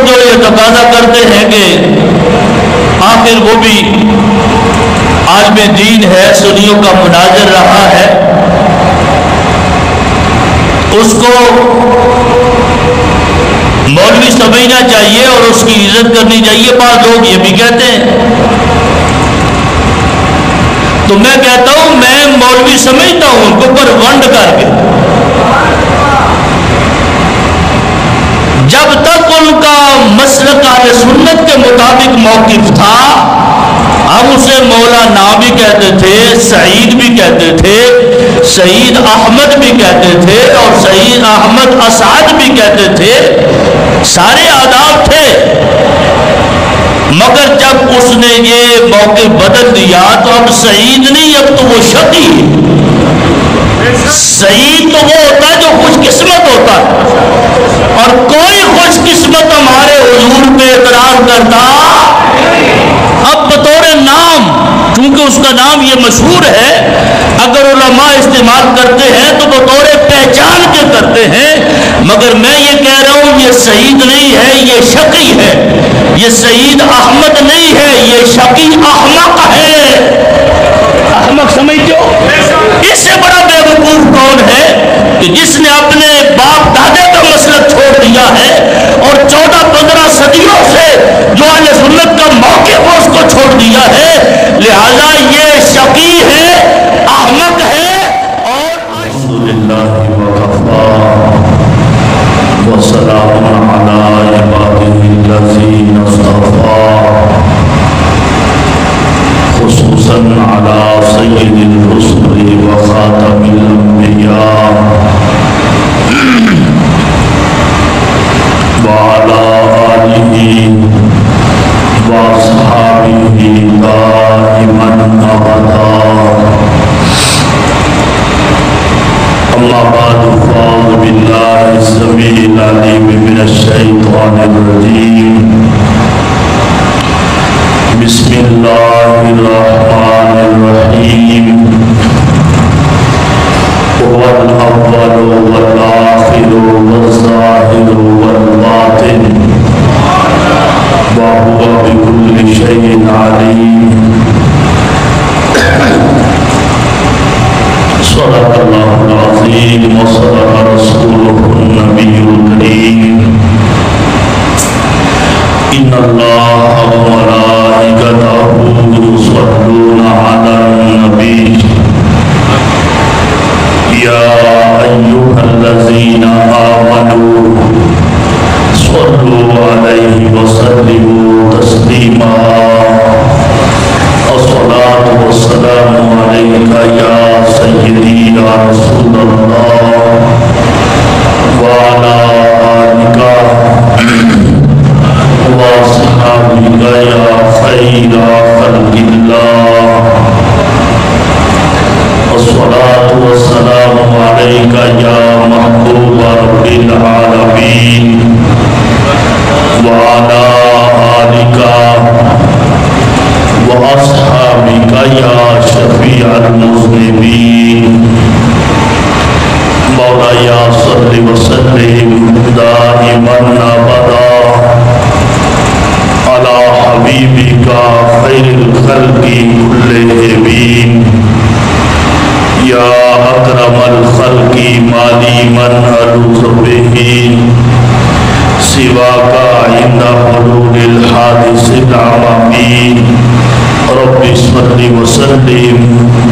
لوگ جو یہ تقاضا کرتے ہیں کہ آخر وہ بھی عالم دین ہے، سنیوں کا مناظر رہا ہے، اس کو مولوی سمجھنا چاہیے اور اس کی عزت کرنی چاہیے، بعض لوگ یہ بھی کہتے ہیں۔ تو میں کہتا ہوں میں مولوی سمجھتا ہوں ان کو، پر ونڈ کر کے، جب تک ان کا مسلک اہل سنت کے مطابق موقف تھا، ہم اسے مولانا بھی کہتے تھے، سعید بھی کہتے تھے، سعید احمد بھی کہتے تھے، اور سعید احمد اسعد بھی کہتے تھے، سارے آداب تھے۔ مگر جب اس نے یہ موقع بدل دیا تو اب سعید نہیں، اب تو وہ شقی ہے۔ سعید تو وہ ہوتا ہے جو خوش قسمت ہوتا ہے، اور کوئی خوش قسمت ہمارے حضور پہ اعتراض کرتا اب بطور نام، چونکہ اس کا نام یہ مشہور ہے، اگر علماء استعمال کرتے ہیں تو بطور پہچان کے کرتے ہیں، مگر میں یہ کہہ رہا ہوں یہ سعید نہیں ہے، یہ شقی ہے، یہ سعید احمد نہیں ہے، یہ شقی احمق ہے۔ احمق سمجھتے ہو؟ اس سے بڑا بے وقوف کون ہے کہ جس نے اپنے باپ دادے کا مسلک چھوڑ دیا ہے اور 14-15 صدیوں سے جو اہل سنت کا موقف اس کو چھوڑ دیا ہے، لہذا یہ شقی ہے، احمق ہے۔ اور الحمدللہ وکفا وسلام علی عباده الذین اصطفى، خصوصاً علی سید الرسل وخاتم الانبیاء وعلی آلہ واصحابہ دائماً ابدا۔ اما بعد فاعوذ باللہ السمیع العلیم من الشیطان الرجیم، بسم اللہ الرحمن الرحیم، هو الاول والآخر والظاہر والباطن وهو بكل شيء عليم۔ صدق اللہ العظیم وصدق رسولہ النبی الکریم۔ ان اللہ وملائکتہ یصلون علی النبی یا ایھا الذین آمنوا صلوا علیہ وسلموا تسلیما۔ الصلاة والسلام علیک یا سیدی یا رسول اللہ وعلی آلک واصحابک یا خیر خلق اللہ۔ الصلاة والسلام علیک یا محبوب رب العالمین وعلی آلک واصحابک یا شفیع المذنبین۔ مولایا صلی وسلم دائما ابدا علی حبیبک خیر الخلق کلہم، یا اکرم الخلق مالی من الوذ بہ سواک عند حلول الحادث العممی۔ رب صل وسلم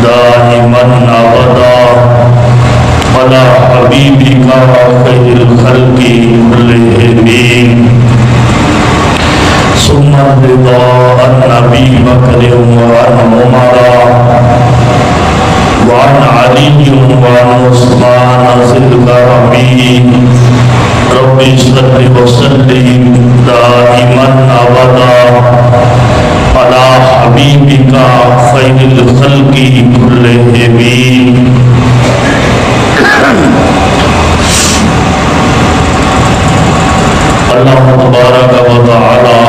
دائما ابدا علی حبیبک خیر الخلق کلہم۔ ثم رضا النبی بکر وعن عمر وعن علی وعن عثمان ذی الکرم۔ رب صل وسلم دائما ابدا علی حبیبک خیر الخلق کلہم۔ اللہ تبارک و تعالی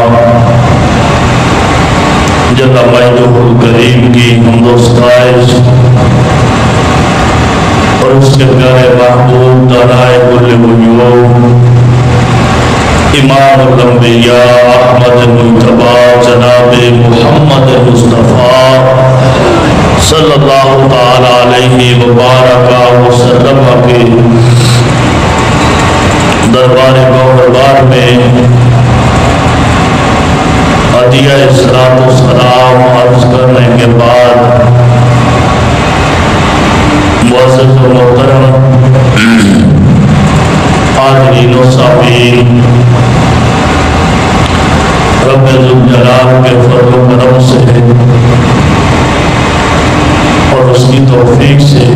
جل مجدہ الکریم کی حمد و ستائش اور اس کے پیارے محبوب دانائے کل وجوہ امام الانبیاء احمد مجتبی جناب محمد مصطفیٰ صلی اللہ تعالی علیہ وبارک وسلم کے دربار گوہربار میں عطیہ صلاۃ و سلام عرض کرنے کے بعد معزز و محترم حاضرین و سامعین، رب ذوالجلال کے فضل و کرم سے اور اس کی توفیق سے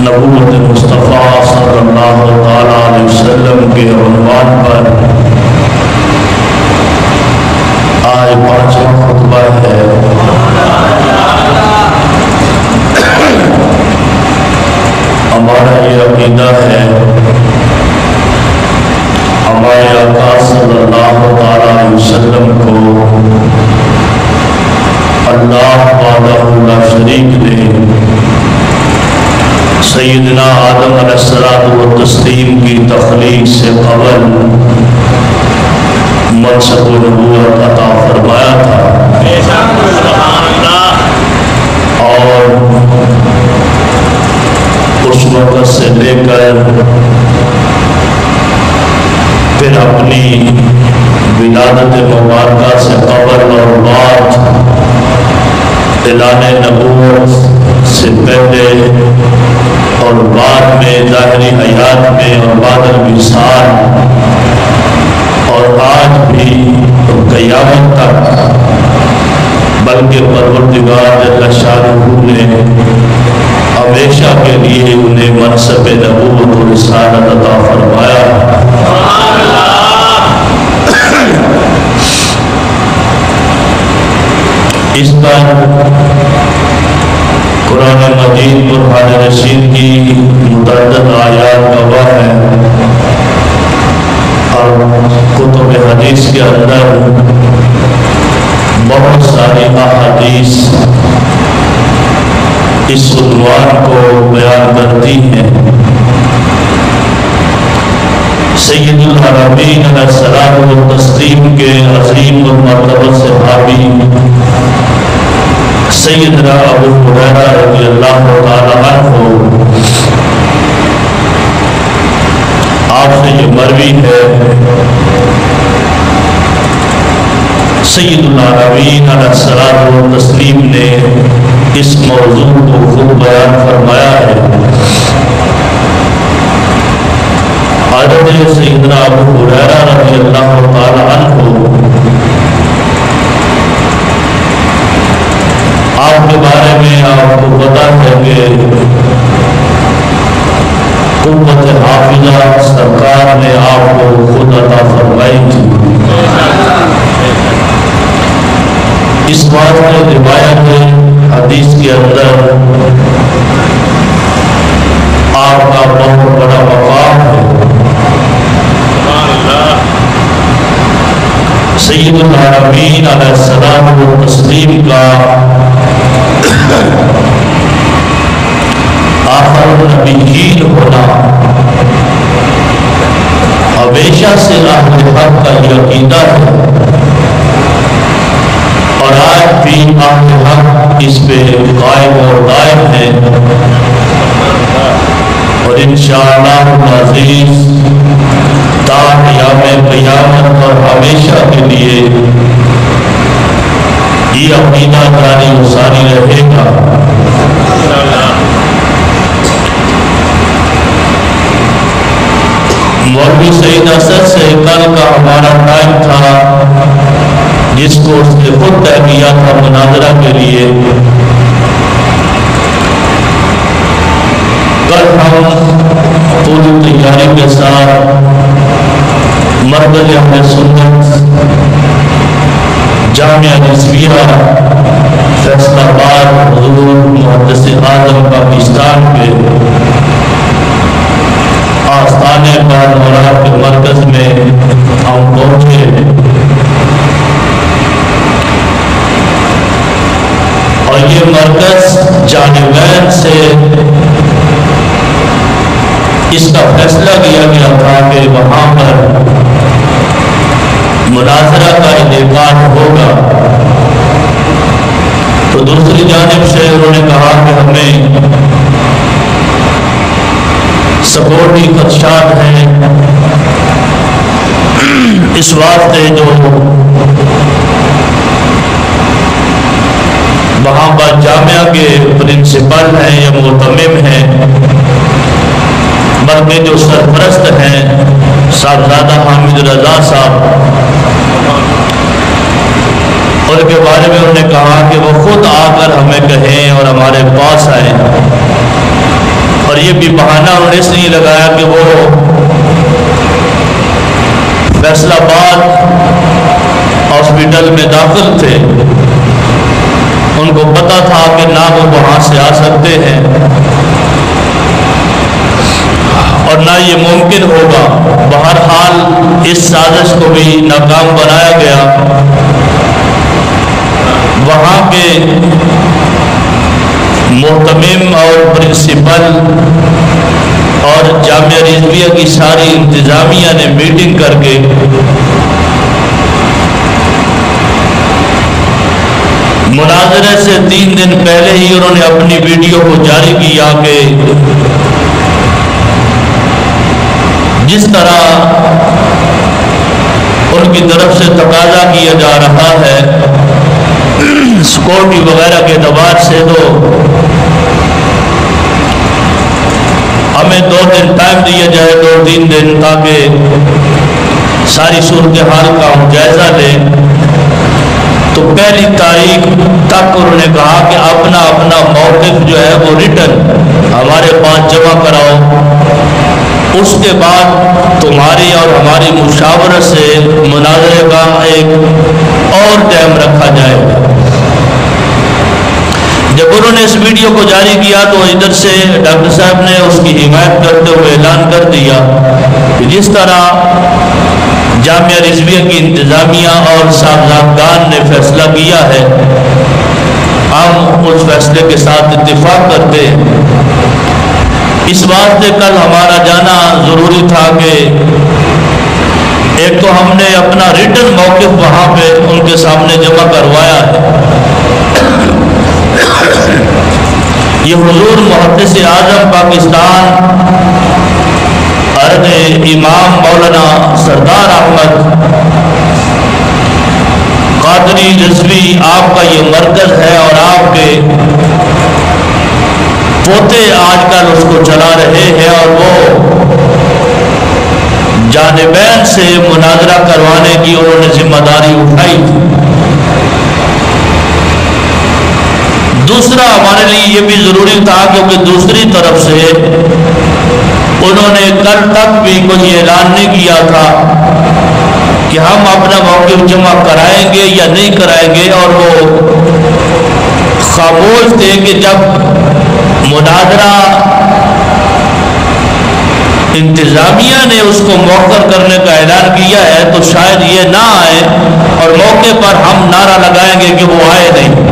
نبوت مصطفیٰ صلی اللہ علیہ وسلم کے عنوان پر آج 5واں خطبہ ہے۔ ہمارا یہ عقیدہ ہے ہمارے آقا صلی اللہ علیہ وسلم کو اللہ وحدہ لا شریک نے سیدنا آدم علیہ الصلوۃ والتسلیم کی تخلیق سے قبل منصب نبوت عطا فرمایا تھا، اور اس وقت سے لے کر پھر اپنی ولادت مبارکہ سے قبل اور بعد اعلان نبوت سے پہلے اور بعد میں ظاہری حیات میں اور بعد الوصال اور آج بھی قیامت تک، بلکہ پروردگار جل شانہ نے ہمیشہ کے لیے انہیں منصب نبوت و رسالت عطا فرمایا۔ اس پر قرآن مجید برہان رشید کی متعدد آیات گواہ ہیں، اور کتب حدیث کے اندر بہت ساری احادیث اس عنوان کو بیان کرتی ہیں۔ سید الحرمین علیہ السلام والتسلیم کے عظیم المرتبہ صحابی سیدنا ابو ہریرہ رضی اللہ تعالی عنہ، آپ سے یہ مروی ہے، سید العالمین علیہ الصلوۃ والتسلیم نے اس موضوع کو خوب بیان فرمایا ہے۔ حضرت سیدنا ابو ہریرہ رضی اللہ تعالی عنہ آپ کے بارے میں آپ کو پتا ہے کہ قوت حافظہ سرکار نے آپ کو خود عطا فرمائی تھی۔ اس بات میں روایت ہے حدیث کے اندر آپ کا بہت بڑا مقام ہے۔ سید العالمین علیہ السلام والتسلیم کا آخر النبیین ہونا ہمیشہ سے اہل حق کا یہ عقیدہ ہے، اور آج بھی اہل حق اس پہ قائم اور دائم ہے، اور انشاءاللہ العزیز تا قیام قیامت اور ہمیشہ کے لیے یہ عقیدہ جاری و ساری رہے گا۔ مولوی سعید اسد سے کل کا ہمارا ٹائم تھا، جس کو اس نے خود طے کیا تھا مناظرہ کے لیے۔ کل ہم پوری تیاری کے ساتھ مرکز اہل سنت جامعہ نسویہ فیصل آباد حضور محدث اعظم پاکستان کے آستانے پر مراد کے مرکز میں ہم پہنچے، اور یہ مرکز جانبین سے اس کا فیصلہ کیا گیا تھا کہ وہاں پر مناظرہ کا انعقاد ہوگا، تو دوسری جانب سے انہوں نے کہا کہ ہمیں سکیورٹی خدشات ہیں، اس واسطے جو وہاں پر جامعہ کے پرنسپل ہیں یا محتمم ہیں، بلکہ جو سرپرست ہیں صاحبزادہ حامد رضا صاحب، ان کے بارے میں انہوں نے کہا کہ وہ خود آ کر ہمیں کہیں اور ہمارے پاس آئیں، اور یہ بھی بہانہ انہوں نے اس لیے لگایا کہ وہ فیصل آباد ہاسپٹل میں داخل تھے، ان کو پتہ تھا کہ نہ وہ وہاں سے آ سکتے ہیں اور نہ یہ ممکن ہوگا۔ بہرحال اس سازش کو بھی ناکام بنایا گیا۔ وہاں کے محتمم اور پرنسپل اور جامعہ رضویہ کی ساری انتظامیہ نے میٹنگ کر کے مناظرے سے 3 دن پہلے ہی انہوں نے اپنی ویڈیو کو جاری کیا کہ جس طرح ان کی طرف سے تقاضا کیا جا رہا ہے سکیورٹی وغیرہ کے اعتبار سے، تو ہمیں 2 دن ٹائم دیا جائے، 2-3 دن، تاکہ ساری صورتحال کا ہم جائزہ لیں۔ تو 1 تاریخ تک انہوں نے کہا کہ اپنا موقف جو ہے وہ ریٹن ہمارے پاس جمع کراؤ، اس کے بعد تمہاری اور ہماری مشاورت سے مناظرے کا ایک اور ٹائم رکھا جائے گا۔ جب انہوں نے اس ویڈیو کو جاری کیا تو ادھر سے ڈاکٹر صاحب نے اس کی حمایت کرتے ہوئے اعلان کر دیا کہ جس طرح جامعہ رضویہ کی انتظامیہ اور صاحبزادگان نے فیصلہ کیا ہے، ہم اس فیصلے کے ساتھ اتفاق کرتے ہیں۔ اس واسطے کل ہمارا جانا ضروری تھا کہ ایک تو ہم نے اپنا ریٹن موقف وہاں پہ ان کے سامنے جمع کروایا ہے۔ یہ حضور محدث اعظم پاکستان حضرت امام مولانا سردار احمد قادری رضوی آپ کا یہ مرکز ہے، اور آپ کے پوتے آج کل اس کو چلا رہے ہیں، اور وہ جانبین سے مناظرہ کروانے کی انہوں نے ذمہ داری اٹھائی تھی۔ دوسرا ہمارے لیے یہ بھی ضروری تھا کیونکہ دوسری طرف سے انہوں نے کل تک بھی کوئی اعلان نہیں کیا تھا کہ ہم اپنا موقف جمع کرائیں گے یا نہیں کرائیں گے، اور وہ خاموش تھے کہ جب مناظرہ انتظامیہ نے اس کو مؤخر کرنے کا اعلان کیا ہے تو شاید یہ نہ آئے اور موقع پر ہم نعرہ لگائیں گے کہ وہ آئے نہیں۔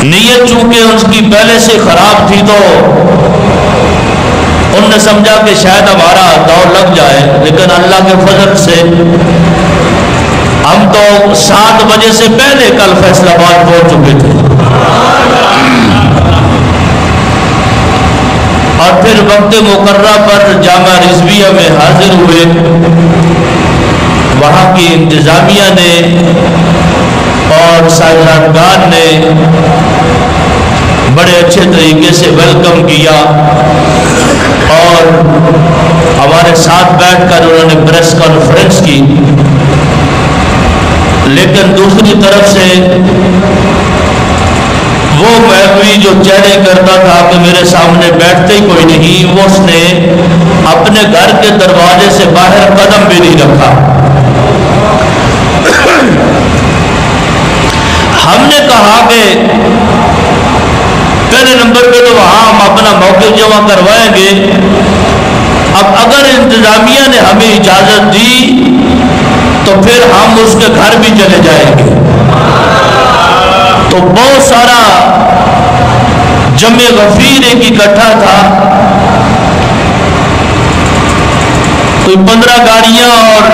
نیت چونکہ اس کی پہلے سے خراب تھی تو ان نے سمجھا کہ شاید ہمارا دور لگ جائے، لیکن اللہ کے فضل سے ہم تو 7 بجے سے پہلے کل فیصل آباد پہنچ چکے تھے، اور پھر وقت مقررہ پر جامعہ رضویہ میں حاضر ہوئے۔ وہاں کی انتظامیہ نے اور صاحبزادگان نے بڑے اچھے طریقے سے ویلکم کیا، اور ہمارے ساتھ بیٹھ کر انہوں نے پریس کانفرنس کی۔ لیکن دوسری طرف سے وہ مولوی جو چہرے کرتا تھا کہ میرے سامنے بیٹھتے ہی کوئی نہیں، وہ اس نے اپنے گھر کے دروازے سے باہر قدم بھی نہیں رکھا۔ ہم نے کہا کہ پہلے نمبر پہ تو وہاں ہم اپنا موقف جمع کروائیں گے، اب اگر انتظامیہ نے ہمیں اجازت دی تو پھر ہم اس کے گھر بھی چلے جائیں گے۔ تو بہت سارا جمع غفیر ایک اکٹھا تھا، کوئی 15 گاڑیاں اور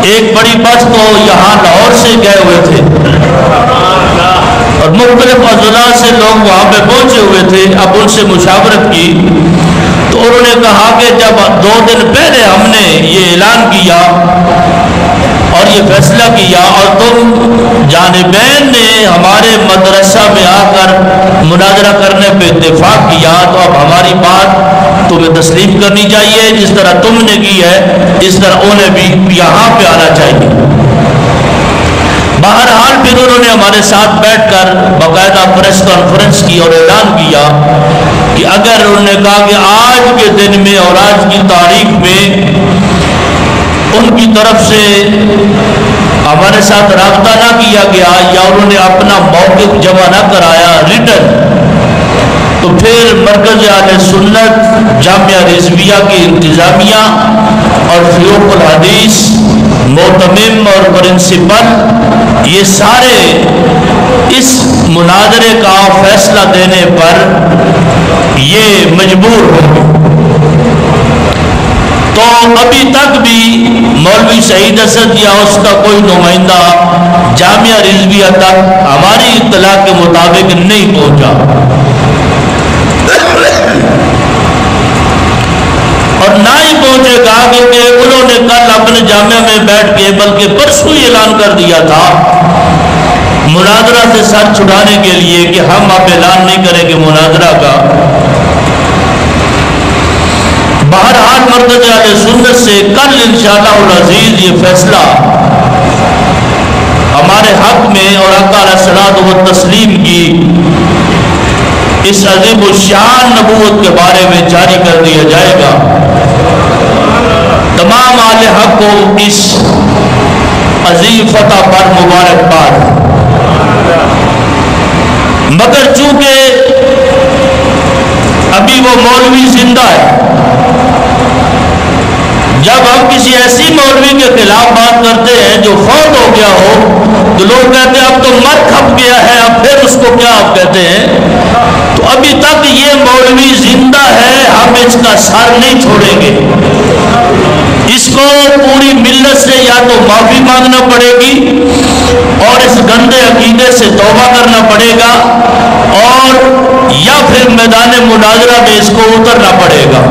ایک بڑی بس تو یہاں لاہور سے گئے ہوئے تھے اور مختلف اضلاع سے لوگ وہاں پہ پہنچے ہوئے تھے۔ اب ان سے مشاورت کی تو انہوں نے کہا کہ جب 2 دن پہلے ہم نے یہ اعلان کیا اور یہ فیصلہ کیا اور تم جانبین نے ہمارے مدرسہ میں آ کر مناظرہ کرنے پہ اتفاق کیا، تو اب ہماری بات تمہیں تسلیم کرنی چاہیے، جس طرح تم نے کی ہے اس طرح انہیں بھی یہاں پہ آنا چاہیے۔ بہرحال پھر انہوں نے ہمارے ساتھ بیٹھ کر باقاعدہ پریس کانفرنس کی اور اعلان کیا کہ اگر انہوں نے کہا کہ آج کے دن میں اور آج کی تاریخ میں ان کی طرف سے ہمارے ساتھ رابطہ نہ کیا گیا یا انہوں نے اپنا موقف جمع نہ کرایا ریٹن، تو پھر مرکز اہل سنت جامعہ رضویہ کی انتظامیہ اور فیوق الحدیث محتمم اور پرنسپل یہ سارے اس مناظرے کا فیصلہ دینے پر یہ مجبور ہوں گے۔ تو ابھی تک بھی مولوی سعید اسد یا اس کا کوئی نمائندہ جامعہ رضویہ تک ہماری اطلاع کے مطابق نہیں پہنچا، اور نہ ہی پہنچے گا، کیونکہ انہوں نے کل اپنے جامعہ میں بیٹھ کے بلکہ پرسوں ہی اعلان کر دیا تھا مناظرہ سے سر چھڑانے کے لیے کہ ہم اب اعلان نہیں کریں گے مناظرہ کا۔ بہرحال مرکز اہل سنت سے کل انشاءاللہ العزیز یہ فیصلہ ہمارے حق میں اور آقا علیہ الصلوۃ والتسلیم کی اس عظیم الشان نبوت کے بارے میں جاری کر دیا جائے گا۔ تمام اہل حق کو اس عظیم فتح پر مبارکباد۔ مگر چونکہ ابھی وہ مولوی زندہ ہے، جب ہم کسی ایسی مولوی کے خلاف بات کرتے ہیں جو فوت ہو گیا ہو تو لوگ کہتے ہیں اب تو مر کھپ گیا ہے، اب پھر اس کو کیا آپ کہتے ہیں؟ تو ابھی تک یہ مولوی زندہ ہے، ہم اس کا سر نہیں چھوڑیں گے۔ اس کو پوری ملت سے یا تو معافی مانگنا پڑے گی اور اس گندے عقیدے سے توبہ کرنا پڑے گا، اور یا پھر میدان مناظرہ میں اس کو اترنا پڑے گا۔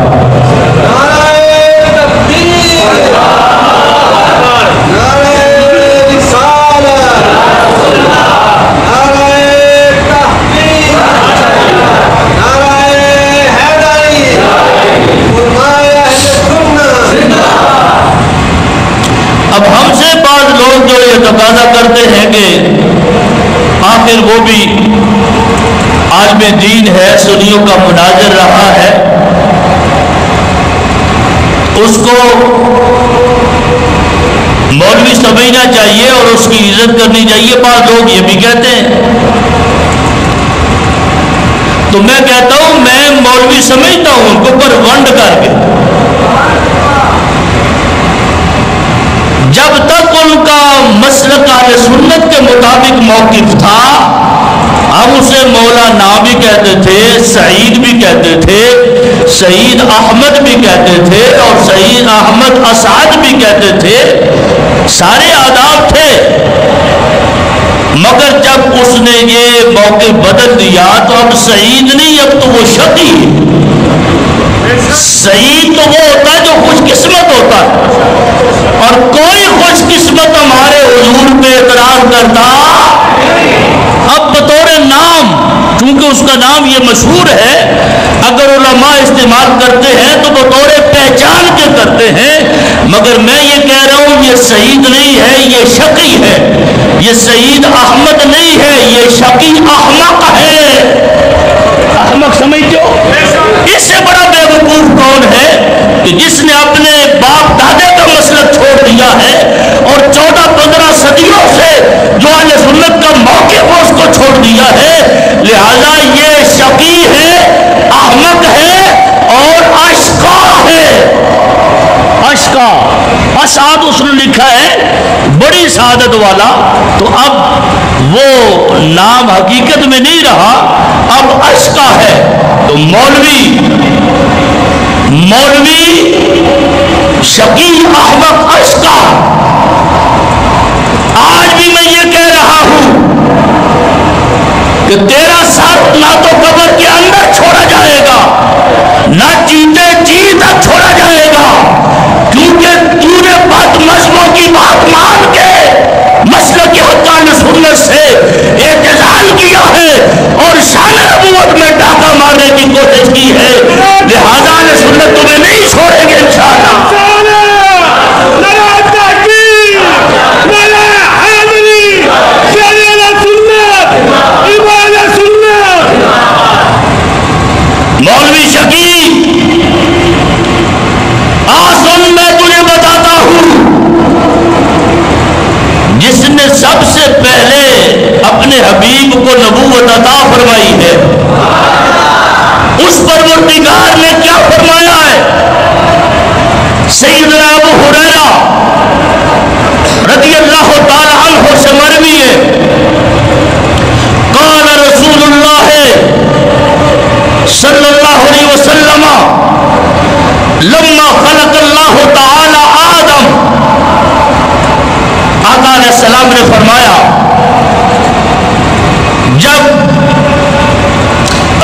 اب ہم سے بعض لوگ جو یہ تقاضا کرتے ہیں کہ آخر وہ بھی عالم دین ہے، سنیوں کا مناظر رہا ہے، اس کو مولوی سمجھنا چاہیے اور اس کی عزت کرنی چاہیے، بعض لوگ یہ بھی کہتے ہیں۔ تو میں کہتا ہوں میں مولوی سمجھتا ہوں ان کو، پر ونڈ کر کے جب تک ان کا مسلک اہل سنت کے مطابق موقف تھا ہم اسے مولا نا بھی کہتے تھے، سعید بھی کہتے تھے، سعید احمد بھی کہتے تھے اور سعید احمد اسعد بھی کہتے تھے، سارے آداب تھے۔ مگر جب اس نے یہ موقف بدل دیا تو اب سعید نہیں، اب تو وہ شقی ہے۔ سعید تو وہ ہوتا ہے جو خوش قسمت ہوتا ہے، اور کوئی خوش قسمت ہمارے حضور پہ اعتراض کرتا اب بطور نام، چونکہ اس کا نام یہ مشہور ہے، اگر علماء استعمال کرتے ہیں تو بطور پہچان کے کرتے ہیں، مگر میں یہ کہہ رہا ہوں یہ سعید نہیں ہے، یہ شقی ہے، یہ سعید احمد نہیں ہے، یہ شقی احمق ہے۔ احمق سمجھتے ہو؟ اس سے بڑا بیوقوف کون ہے کہ جس نے اپنے باپ دادے کا مسلک چھوڑ دیا ہے اور 14-15 صدیوں سے جو اہل سنت کا موقف اس کو چھوڑ دیا ہے، لہذا یہ شقی ہے، احمق ہے اور اشقا ہے۔ اشقا اسعد اس نے لکھا ہے بڑی سعادت والا۔ تو اب وہ نام حقیقت میں نہیں رہا، اب اشقا ہے، تو مولوی شقی احمق اشقا۔ آج بھی میں یہ کہہ رہا ہوں کہ تیرا ساتھ نہ تو قبر کے اندر چھوڑا جائے گا، نہ جیتے جی تک چھوڑا جائے گا، کیونکہ تو نے بد مذہبوں کی بات مان کے مسلک حقان سنت سے اعتزال کیا ہے اور شان نبوت میں ڈاکہ مارنے کی کوشش کی ہے، لہذا اہل سنت تمہیں نہیں چھوڑیں گے انشاءاللہ۔ مولوی شقی آسن میں تجھے بتاتا ہوں، جس نے سب سے پہلے اپنے حبیب کو نبوت عطا فرمائی ہے، اس پروردگار نے کیا فرمایا ہے؟ سیدنا ابو ہریرہ رضی اللہ تعالی عنہ سے مروی ہے، قال رسول اللہ صلی اللہ علیہ وسلم لما خلق اللہ تعالی آدم، آقا علیہ السلام نے فرمایا جب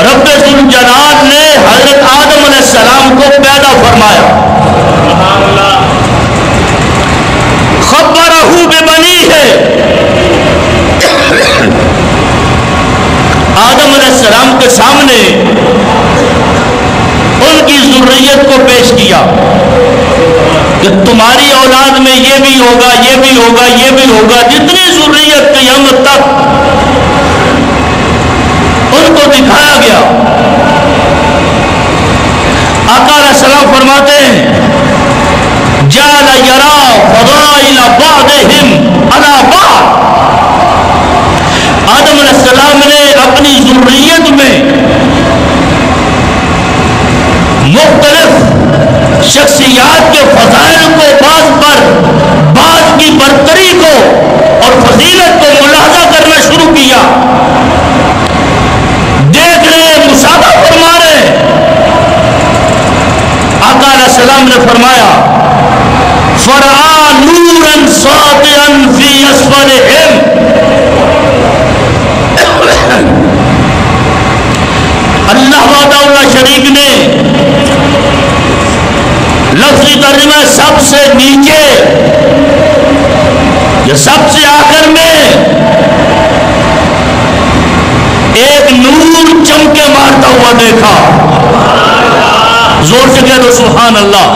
رب ذوالجلال نے حضرت آدم علیہ السلام کو پیدا فرمایا، خبرہ ببنیہ، آدم علیہ السلام کے سامنے ان کی ذریت کو پیش کیا کہ تمہاری اولاد میں یہ بھی ہوگا، یہ بھی ہوگا، یہ بھی ہوگا، جتنی ذریت قیامت تک ان کو دکھایا گیا۔ آقا علیہ السلام فرماتے ہیں جعل یرا فضائل بعضهم علی بعض، آدم علیہ السلام نے اپنی ذریت میں مختلف شخصیات کے فضائل کو بعض پر بعض کی برتری کو اور فضیلت کو ملاحظہ کرنا شروع کیا، دیکھ رہے، مشاہدہ فرما رہے۔ آقا علیہ السلام نے فرمایا فرعا نورا ساطعا فی اسفلہم، اللہ وحدہ اللہ شریک نے لفظی ترجمہ سب سے نیچے یا سب سے آخر میں ایک نور چمکے مارتا ہوا دیکھا، زور سے کہہ دو سبحان اللہ۔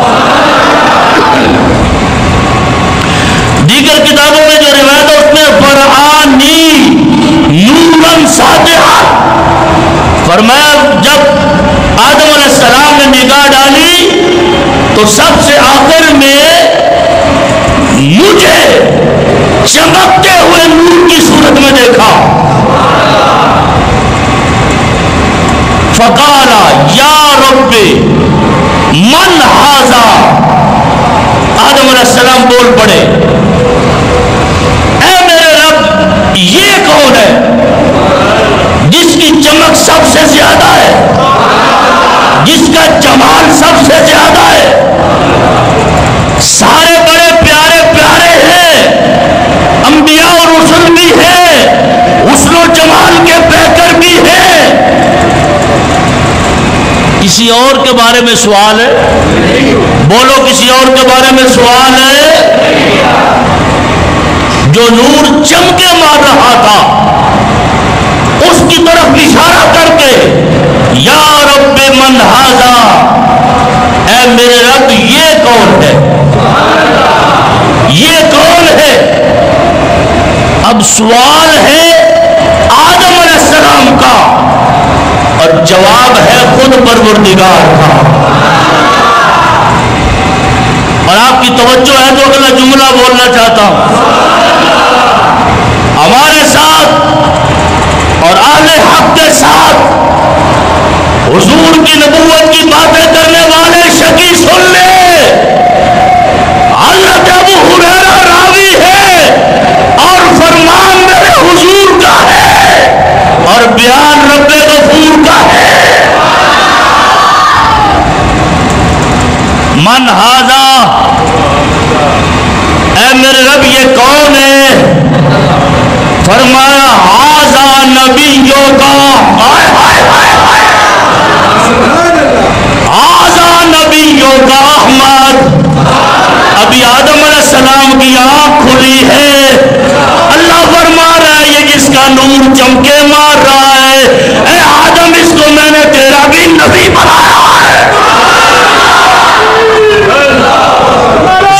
دیگر کتابوں میں جو روایت ہے اس میں فرعانی نورن ساطعا، فرمایا جب آدم علیہ السلام نے نگاہ ڈالی تو سب سے آخر میں مجھے چمکتے ہوئے نور کی صورت میں دیکھا، فقال یا رب من ھذا، آدم علیہ السلام بول پڑے اے میرے رب یہ کون ہے جس کی چمک سب سے زیادہ ہے، جس کا جمال سب سے زیادہ ہے، سارے بڑے پیارے پیارے ہیں، انبیاء اور رسل بھی ہیں، حسن و جمال کے بہتر بھی ہیں، کسی اور کے بارے میں سوال ہے؟ بولو کسی اور کے بارے میں سوال ہے؟ جو نور چمکے مار رہا تھا اس کی طرف اشارہ کر کے یا رب من ھذا، اے میرے رب یہ کون ہے، یہ کون ہے؟ اب سوال ہے آدم علیہ السلام کا اور جواب ہے خود پروردگار کا، اور آپ کی توجہ ہے تو اگلا جملہ بولنا چاہتا ہوں۔ ہمارے ساتھ اور اہل حق کے ساتھ حضور کی نبوت کی باتیں کرنے والے شقی سن لے، حضرت ابو ہریرہ راوی ہے اور فرمان میرے حضور کا بیان رب غفور کا ہے. من ہاذا، اے میرے رب یہ کون ہے؟ فرمایا ہاذا نبیوں کا، ہاذا نبیوں کا احمد. ابھی آدم علیہ السلام کی آنکھ کھلی ہے، اللہ فرما رہا ہے یہ جس کا نور چمکے مار رہا ہے، اے آدم اس کو میں نے تیرا بھی نبی بنایا ہے.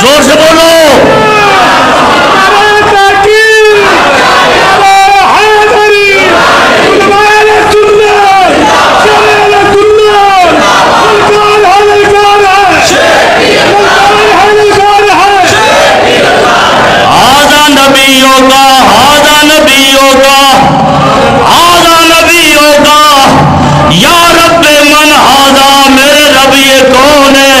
زور سے بولو. یا رب من ہاذا، میرے رب یہ کون ہے؟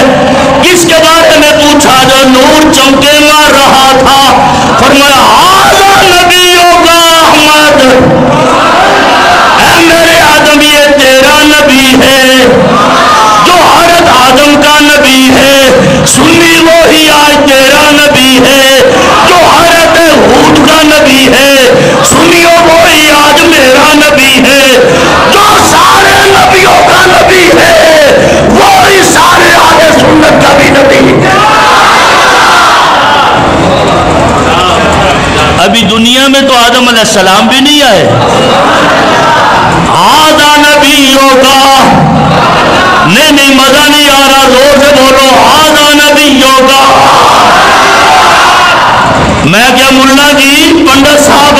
کس کے بارے میں پوچھا؟ جو نور چمکے مار رہا تھا. فرمایا ہاذا نبیوں کا احمد، اے میرے آدم یہ تیرا نبی ہے جو حضرت آدم کا نبی ہے. سنی وہی آج تیرا نبی ہے جو حضرت ہود کا نبی ہے. سنیو وہی آج میرا نبی ہے جو سارے نبیوں کا نبی ہے، وہی سارے اہل سنت کا بھی نبی ہے. ابھی دنیا میں تو آدم علیہ السلام بھی نہیں آئے. ہاذا نبیوں کا، نہیں مزہ نہیں آ رہا، زور سے بولو. ہاذا نبیوں کا. میں کیا ملا جی پنڈت صاحب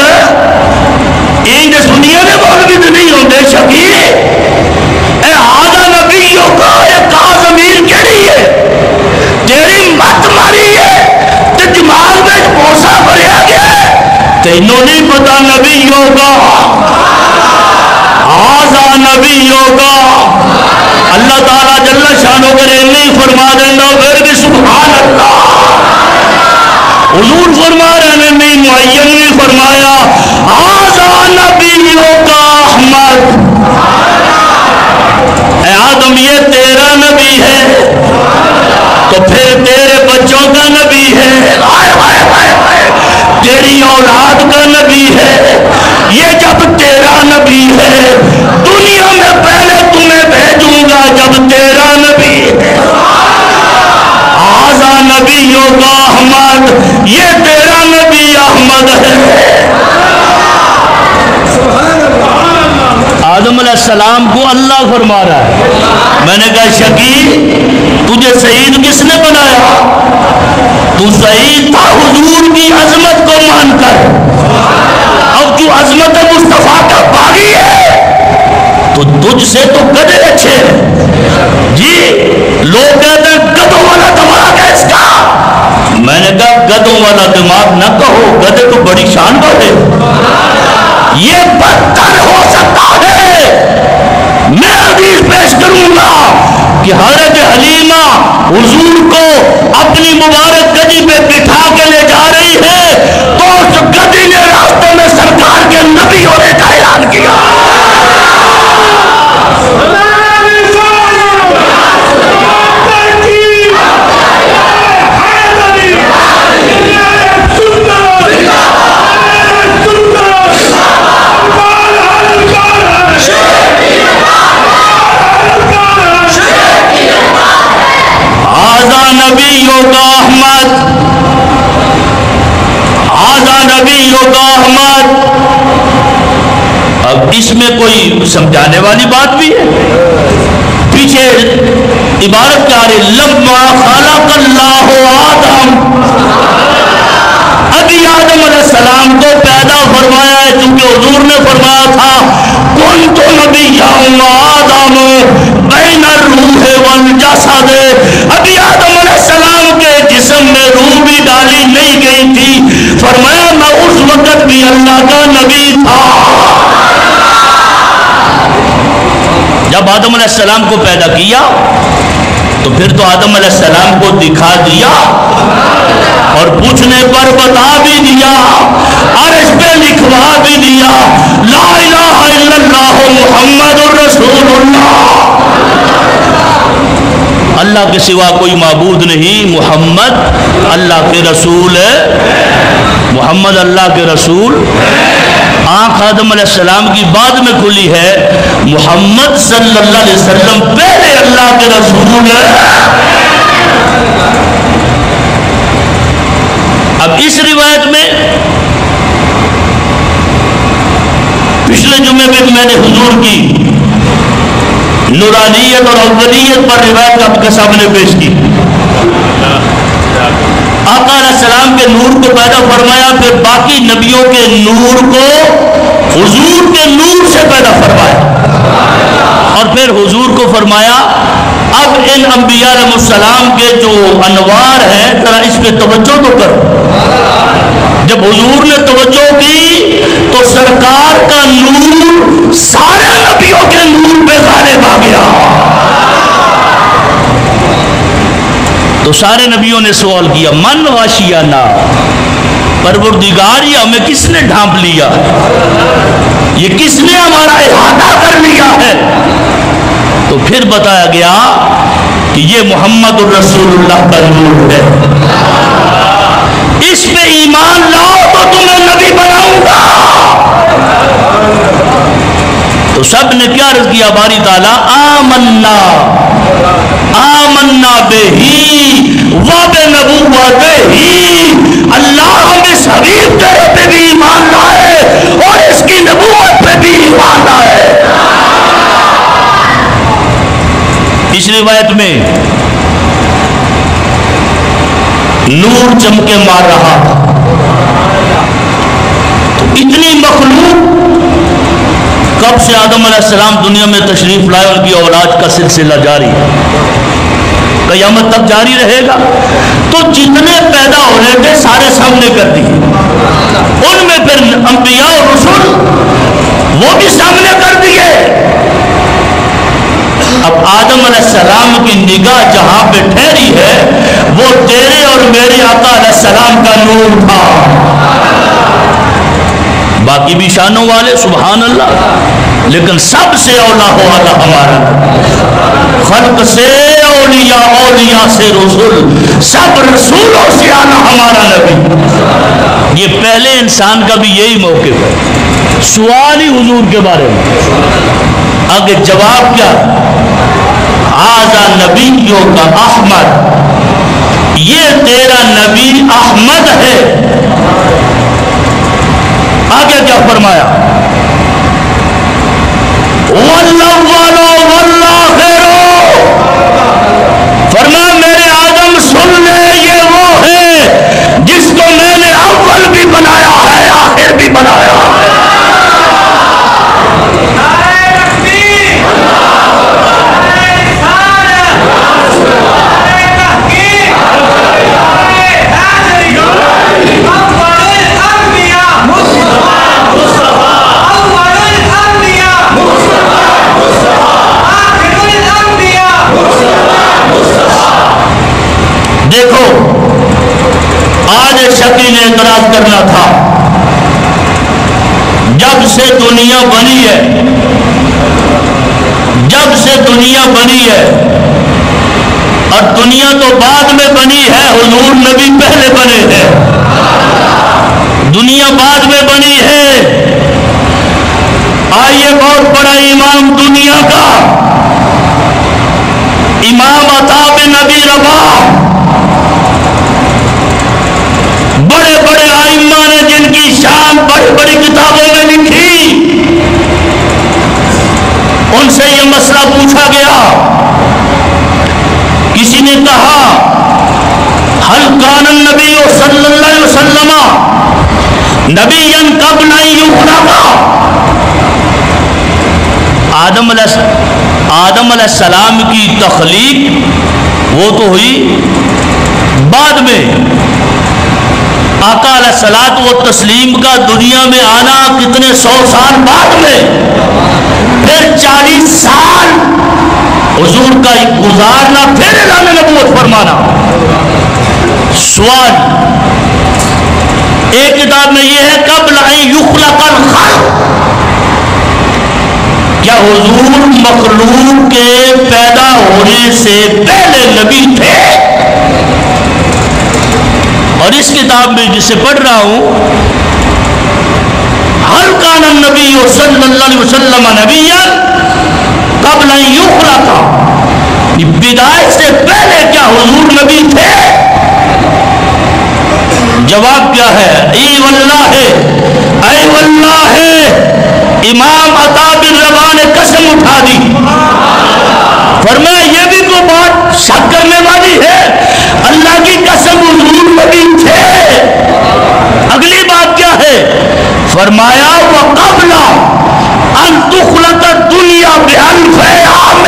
ان سنیا نے مولوی بھی نہیں ہوتے شکیل. اے ہاذا نبیوں کا، یہ کہاں زمین کیڑی ہے؟ تیری مت ماری ہے تے دماغ میں بوسا بھریا گیا، تینوں نہیں پتا نبیوں کا. ہاذا نبیوں کا. اللہ تعالیٰ جل شانہ کرے نہیں فرما دینا پھر بھی سبحان اللہ. حضور فرما رہے نے نہیں معین نہیں فرمایا. ہاذا نبیوں کا احمد، اے آدم یہ تیرا نبی ہے تو پھر تیرے بچوں کا نبی ہے، تیری اولاد کا نبی ہے. یہ جب تیرا نبی ہے دنیا میں پہلے تمہیں بھیجوں گا جب تیرا نبی ہے. ہاذا نبیوں کا احمد، یہ تیرا نبی احمد ہے. آدم علیہ السلام کو اللہ فرما رہا ہے. میں نے کہا شکیل تجھے سعید کس نے بنایا؟ تو سعید تھا حضور کی عظمت کو مان کر. اب جو عظمت مصطفیٰ کا باغی ہے تو تجھ سے تو گدے اچھے ہیں. جی لوگ کہتے ہیں گدوں والا دماغ ہے اس کا. میں نے کہا گدوں والا دماغ نہ کہو، گدے تو بڑی شان والے. یہ بدتر ہو سکتا ہے. میں حدیث پیش کروں گا کہ حضرت حلیمہ حضور کو اپنی مبارک گدی پہ بٹھا کے لے جا رہی ہے تو اس گدی نے راستے میں سرکار کے نبی ہونے کا اعلان کیا. نبیوں کا احمد، ہاذا نبیوں کا احمد. اب اس میں کوئی سمجھانے والی بات بھی ہے. پیچھے عبارت کیا ہے؟ لما خلق اللہ آدم، ابھی آدم علیہ السلام کو پیدا فرمایا ہے چونکہ حضور نے فرمایا تھا کنت نبیا آدم بین الروح والجسد. ابھی آدم علیہ السلام کے جسم میں روح بھی ڈالی نہیں گئی تھی. فرمایا میں اس وقت بھی اللہ کا نبی تھا. جب آدم علیہ السلام کو پیدا کیا تو پھر تو آدم علیہ السلام کو دکھا دیا اور پوچھنے پر بتا بھی دیا، عرش پہ لکھوا بھی دیا، لا الہ الا اللہ محمد الرسول اللہ، اللہ کے سوا کوئی معبود نہیں، محمد اللہ کے رسول ہے، محمد اللہ کے رسول۔ آنکھ آدم علیہ السلام کی بعد میں کھلی ہے، محمد صلی اللہ علیہ وسلم پہلے اللہ کے رسول ہے۔ اب اس روایت میں پچھلے جمعے میں نے حضور کی نورانیت اور اولیت پر روایت آپ کے سامنے پیش کی۔ آقا علیہ السلام کے نور کو پیدا فرمایا، پھر باقی نبیوں کے نور کو حضور کے نور سے پیدا فرمایا، اور پھر حضور کو فرمایا اب ان انبیاء علیہ السلام کے جو انوار ہیں ذرا اس پہ توجہ تو کرو۔ جب حضور نے توجہ کی تو سرکار کا نور سارے نبیوں کے نور پہ غالب آ گیا۔ تو سارے نبیوں نے سوال کیا، من غاشیانہ، پروردگار یہ ہمیں کس نے ڈھانپ لیا، یہ کس نے ہمارا احاطہ کر لیا ہے؟ تو پھر بتایا گیا کہ یہ محمد الرسول اللہ کا نور ہے، اس پہ ایمان لاؤ تو تمہیں نبی بناؤں گا۔ تو سب نے کیا عرض کیا؟ باری تعالیٰ آمنا آمنا بہی وبنبوتہی، اللہ ہم اس حبیب تیرے پہ بھی ایمان لائے اور اس کی نبوت پہ بھی ایمان لائے۔ اس روایت میں نور چمکے مار رہا تھا، تو اتنی مخلوق، کب سے آدم علیہ السلام دنیا میں تشریف لائے ان کی اولاد کا سلسلہ جاری، قیامت تک جاری رہے گا۔ تو جتنے پیدا ہونے تھے سارے سامنے کر دیے، ان میں پھر انبیاء اور رسول وہ بھی سامنے کر دیے۔ اب آدم علیہ السلام کی نگاہ جہاں پہ ٹھہری ہے وہ تیرے اور میرے آقا علیہ السلام کا نور تھا۔ باقی بھی شانوں والے سبحان اللہ، لیکن سب سے اولا ہو والا ہمارا، خلق سے اولیاء، اولیاء سے رسول، سب رسولوں سے آنا ہمارا نبی۔ یہ پہلے انسان کا بھی یہی موقف ہے، سوال ہی حضور کے بارے میں، آگے جواب کیا؟ ھذا نبیوں کا احمد، یہ تیرا نبی احمد ہے۔ آگے کیا فرمایا؟ والأول والآخر، فرمایا میرے آدم سن لے، یہ وہ ہے جس کو میں نے اول بھی بنایا ہے آخر بھی بنایا ہے۔ دیکھو آج شکی نے اعتراض کرنا تھا، جب سے دنیا بنی ہے، جب سے دنیا بنی ہے، اور دنیا تو بعد میں بنی ہے، حضور نبی پہلے بنے ہیں، دنیا بعد میں بنی ہے۔ آئیے بہت بڑا امام دنیا کا، امام عطا بن ابی رباح، بڑے بڑے ائمہ نے جن کی شان بڑی بڑی کتابوں میں لکھی، ان سے یہ مسئلہ پوچھا گیا۔ کسی نے کہا هل كان النبی صلی اللہ علیہ وسلم نبیا قبل ان یخلق، آدم علیہ السلام کی تخلیق وہ تو ہوئی بعد میں، آقا علیہ الصلوۃ والتسلیم کا دنیا میں آنا کتنے 100 سال بعد میں، پھر 40 سال حضور کا گزارنا پھر اعلان نبوت فرمانا. سوال ایک کتاب میں یہ ہے قبل ان یخلق الخلق، کیا حضور مخلوق کے پیدا ہونے سے پہلے نبی تھے؟ اور اس کتاب میں جسے پڑھ رہا ہوں هل كان النبي صلی اللہ علیہ وسلم نبیا قبل ان یخلق، بداعت سے پہلے کیا حضور نبی تھے؟ جواب کیا ہے؟ ای واللہ، اے واللہ. امام عطا بن رباح نے قسم اٹھا دی، فرمایا یہ بھی کوئی بات شک کرنے والی ہے؟ اللہ کی قسم حضور نبی تھے. اگلی بات کیا ہے؟ فرمایا وَقَبْلَ أَن تُخْلَقَ الدُّنْيَا بِأَلْفِ عَامٍ،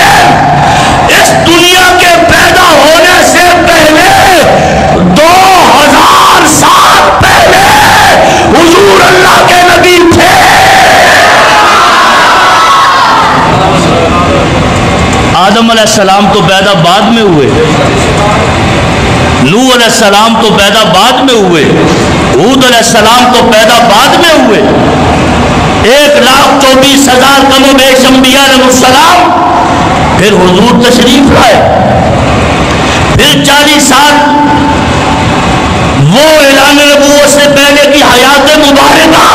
اس دنیا کے پیدا ہونے سے پہلے 2000 سال پہلے حضور اللہ کے نبی تھے. آدم علیہ السلام تو پیدا بعد میں ہوئے، نوح علیہ السلام تو پیدا بعد میں ہوئے، ہود علیہ السلام تو پیدا بعد میں ہوئے. 1,24,000 کم و بیش انبیاء علیہ السلام. پھر حضور تشریف لائے، پھر 40 سال وہ اعلان نبوت سے پہلے کی حیات مبارکہ.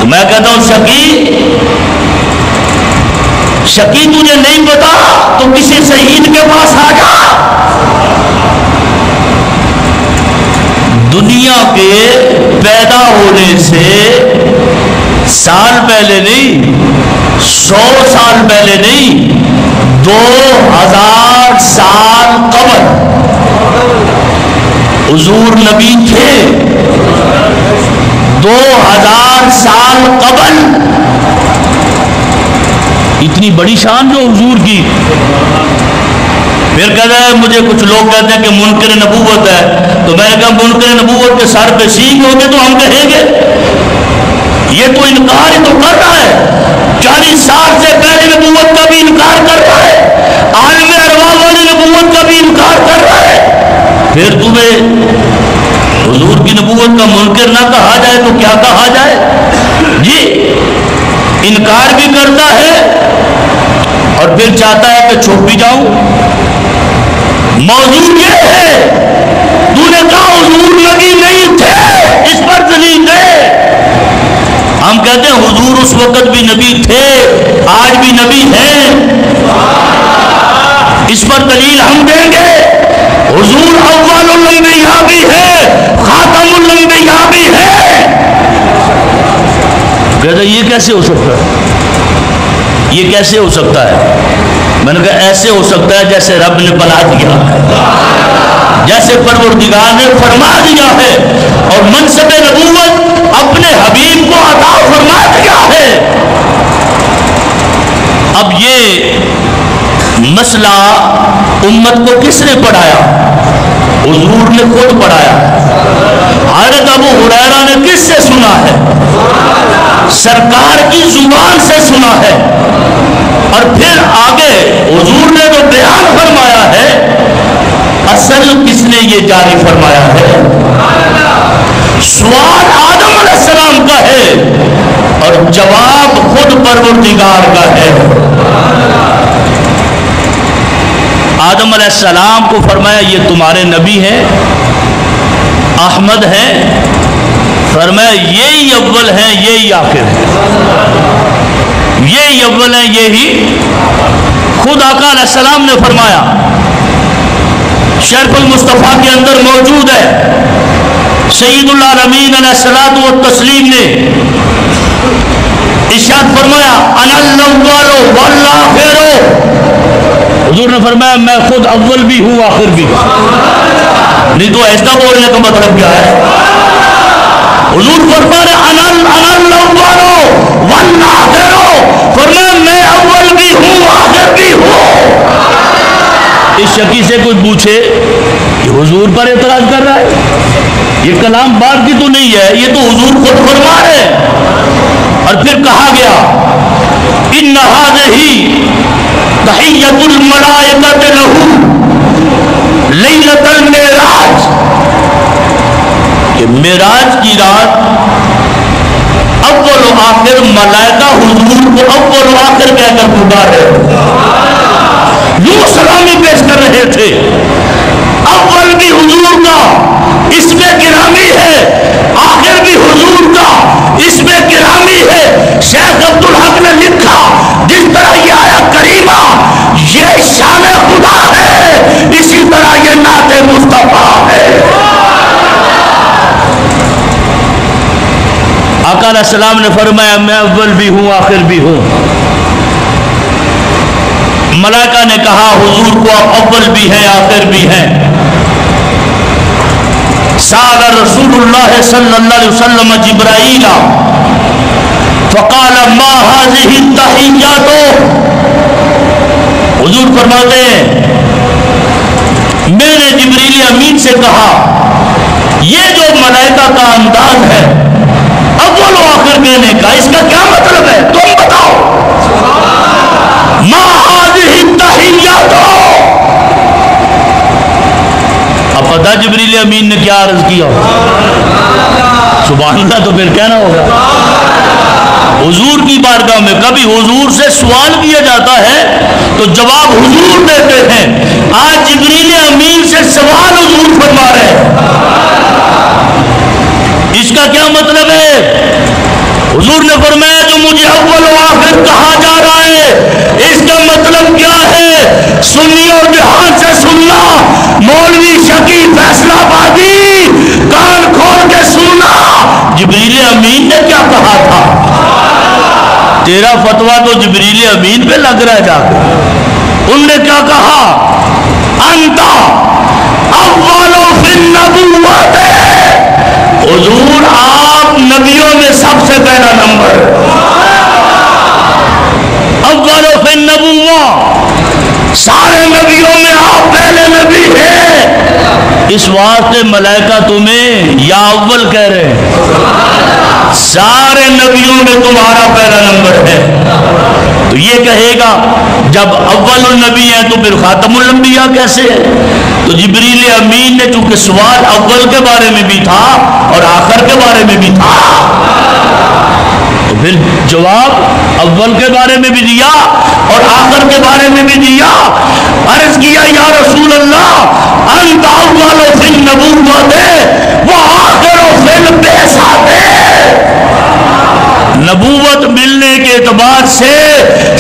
تو میں کہتا ہوں شکی تجھے نہیں پتا تو کسی شہید کے پاس آ جا. دنیا کے پیدا ہونے سے سال پہلے نہیں، 100 سال پہلے نہیں، 2000 سال قبل حضور نبی تھے. 2000 سال قبل. اتنی بڑی شان جو حضور کی. پھر کہتا ہے مجھے کچھ لوگ کہتے ہیں کہ منکر نبوت ہے، تو میں نے کہا منکر نبوت کے سر پہ سینگ ہوگے تو ہم کہیں گے یہ تو انکار ہی تو کر رہا ہے. 40 سال سے پہلے نبوت کا بھی انکار کر رہا ہے، عالم ارواح والی نبوت کا بھی انکار کر رہا ہے. پھر تمہیں حضور کی نبوت کا منکر نہ کہا جائے تو کیا کہا جائے؟ جی انکار بھی کرتا ہے اور پھر چاہتا ہے کہ چھپ بھی جاؤں. موضوع یہ ہے تو نے کہا حضور نبی نہیں تھے، اس پر دلیل دے. ہم کہتے ہیں حضور اس وقت بھی نبی تھے، آج بھی نبی ہیں، اس پر دلیل ہم دیں گے. حضور اول الانبیاء بھی ہے، خاتم الانبیاء بھی ہے. کہتے ہیں یہ کیسے ہو سکتا ہے؟ یہ کیسے ہو سکتا ہے؟ میں نے کہا ایسے ہو سکتا ہے جیسے رب نے بنا دیا ہے، جیسے پروردگار نے فرما دیا ہے اور منصب نبوت اپنے حبیب کو عطا فرما دیا ہے. اب یہ مسئلہ امت کو کس نے پڑھایا؟ حضور نے خود پڑھایا. حضرت ابو ہریرہ نے کس سے سنا ہے؟ سرکار کی زبان سے سنا ہے. اور پھر آگے حضور نے جو بیان فرمایا ہے اصل کس نے یہ جاری فرمایا ہے؟ سوال آدم علیہ السلام کا ہے اور جواب خود پروردگار کا ہے. آدم علیہ السلام کو فرمایا یہ تمہارے نبی ہیں، احمد ہیں. فرمایا یہی اول ہیں یہی آخر ہیں، یہی اول ہیں یہی. خود آقا علیہ السلام نے فرمایا، شرف المصطفیٰ کے اندر موجود ہے، سید العالمین علیہ الصلوۃ والتسلیم نے ارشاد فرمایا انا الاول والآخر. حضور نے فرمایا میں خود اول بھی ہوں آخر بھی. نہیں تو ایسا بولنے کا مطلب کیا ہے؟ حضور فرما رہے انا الاول والآخر، فرمایا میں اول بھی ہوں آخر بھی ہوں. اس شکی سے کوئی پوچھے کہ حضور پر اعتراض کر رہا ہے، یہ کلام بات کی تو نہیں ہے، یہ تو حضور خود فرما رہے ہیں. اور پھر کہا گیا ان هذه تحیۃ الملائکۃ لہ لیلۃ المعراج، کہ معراج کی رات اول و آخر ملائکہ حضور کو اول و آخر کہہ کر پکارے، یوں سلامی پیش کر رہے تھے، اول بھی حضور کا اس میں گرامی ہے، آخر بھی حضور کا اس میں گرامی ہے۔ شیخ عبدالحق نے لکھا جس طرح یہ آیت کریمہ یہ شان خدا ہے، اسی طرح یہ نعت مصطفیٰ ہے۔ آقا علیہ السلام نے فرمایا میں اول بھی ہوں آخر بھی ہوں۔ ملائکہ نے کہا حضور کو آپ اول بھی ہیں آخر بھی ہیں۔ سأل رسول اللہ صلی اللہ علیہ وسلم جبرائیل فقال ما هذه التحیات، حضور فرماتے ہیں میں نے جبریل امین سے کہا یہ جو ملائکہ کا انداز ہے اول و آخر کہنے کا، اس کا کیا مطلب ہے تم بتاؤ؟ ما هذه التحیات، اب پتہ جبریل امین نے کیا عرض کیا؟ سبحان اللہ، تو پھر کہنا ہوگا حضور کی بارگاہ میں کبھی حضور سے سوال کیا جاتا ہے تو جواب حضور دیتے ہیں، آج جبریل امین سے سوال حضور فرما رہے ہیں، اس کا کیا مطلب ہے؟ حضور نے فرمایا جو مجھے اول و آخر کہا جا رہا ہے اس کا مطلب کیا ہے؟ سنی اور جہان سے سننا، مولوی شکی فیصلہ بازی کان کھول کے سننا، جبریل امین نے کیا کہا تھا؟ تیرا فتویٰ تو جبریل امین پہ لگ رہا ہے جا کے، انہوں نے کیا کہا؟ انتا اول فی النبوت، حضور آپ نبیوں میں سب سے پہلا نمبر، اول فی النبوت، سارے نبیوں میں آپ پہلے نبی ہیں، اس واسطے ملائکہ تمہیں یا اول کہہ رہے ہیں، سارے نبیوں میں تمہارا پہلا نمبر ہے۔ تو یہ کہے گا جب اول النبی ہے تو پھر خاتم الانبیاء کیسے ہے؟ تو جبریل امین نے چونکہ سوال اول کے بارے میں بھی تھا اور آخر کے بارے میں بھی تھا، تو پھر جواب اول کے بارے میں بھی دیا اور آخر کے بارے میں بھی دیا۔ عرض کیا یا رسول اللہ انت اول فی النبوت و آخر فی البعثۃ، نبوت ملنے کے اعتبار سے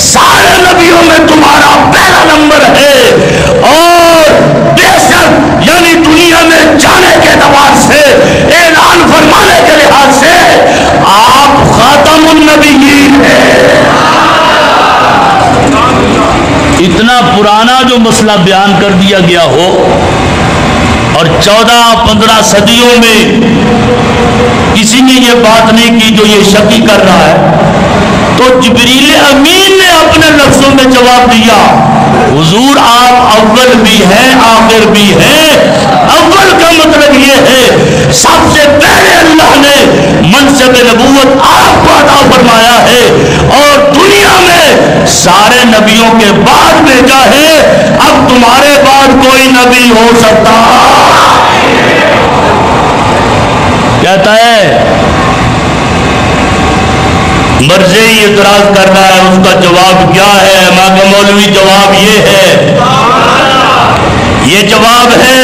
سارے نبیوں میں تمہارا پہلا نمبر ہے، اور بعثت یعنی دنیا میں جانے کے اعتبار سے اعلان فرمانے کے لحاظ سے آپ خاتم النبیین ہیں۔ اتنا پرانا جو مسئلہ بیان کر دیا گیا ہو اور 14-15 صدیوں میں کسی نے یہ بات نہیں کی جو یہ شکی کر رہا ہے، تو جبریل امین نے اپنے لفظوں میں جواب دیا حضور آپ اول بھی ہیں آخر بھی ہیں۔ اول کا مطلب یہ ہے سب سے پہلے اللہ نے منصب نبوت آپ کو عطا فرمایا ہے اور دنیا میں سارے نبیوں کے بعد بھیجا ہے، اب تمہارے بعد کوئی نبی ہو سکتا کہتا ہے مرضی اعتراض کرنا ہے، اس کا جواب کیا ہے؟ ماں کا مولوی جواب یہ ہے، یہ جواب ہے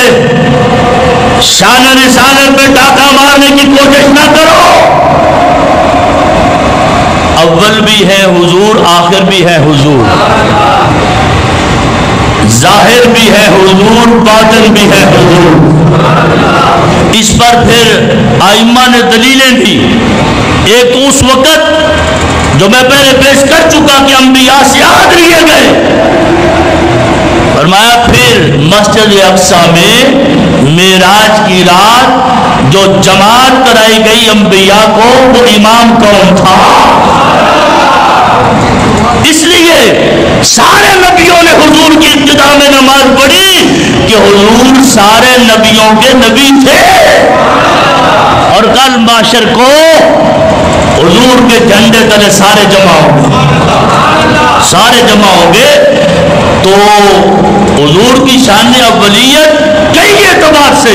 شان رسالت پہ ڈاکہ مارنے کی کوشش نہ کرو، اول بھی ہے حضور آخر بھی ہے حضور، ظاہر بھی ہے حضور باطن بھی ہے حضور۔ اس پر پھر ائمہ نے دلیلیں دی، ایک تو اس وقت جو میں پہلے پیش کر چکا کہ انبیاء سے عہد لیے گئے، فرمایا پھر مسجد اقصیٰ میں معراج کی رات جو جماعت کرائی گئی انبیاء کو وہ امام کون تھا؟ اس لیے سارے نبیوں نے حضور کی ابتدا میں نماز پڑھی کہ حضور سارے نبیوں کے نبی تھے۔ اور کل معاشر کو حضور کے جھنڈے تلے سارے جمع ہوں گے، سارے جمع ہوں گے، تو حضور کی شان اولیت کئی اعتبار سے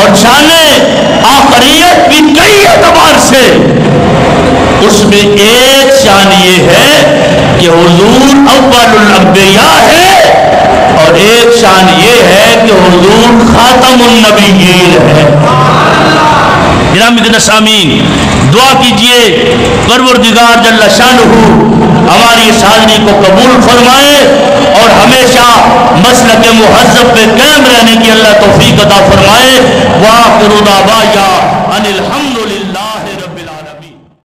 اور شان آخریت بھی کئی اعتبار سے، اس میں ایک شان یہ ہے کہ حضور اول الانبیاء ہے، اور ایک شان یہ ہے کہ حضور خاتم النبیین ہے۔ گرامی سامعین، دعا کیجئے پروردگار جل شانہ ہماری اس حاضری کو قبول فرمائے اور ہمیشہ مسلک مہذب پہ قائم رہنے کی اللہ توفیق عطا فرمائے۔ وآخر دعوانا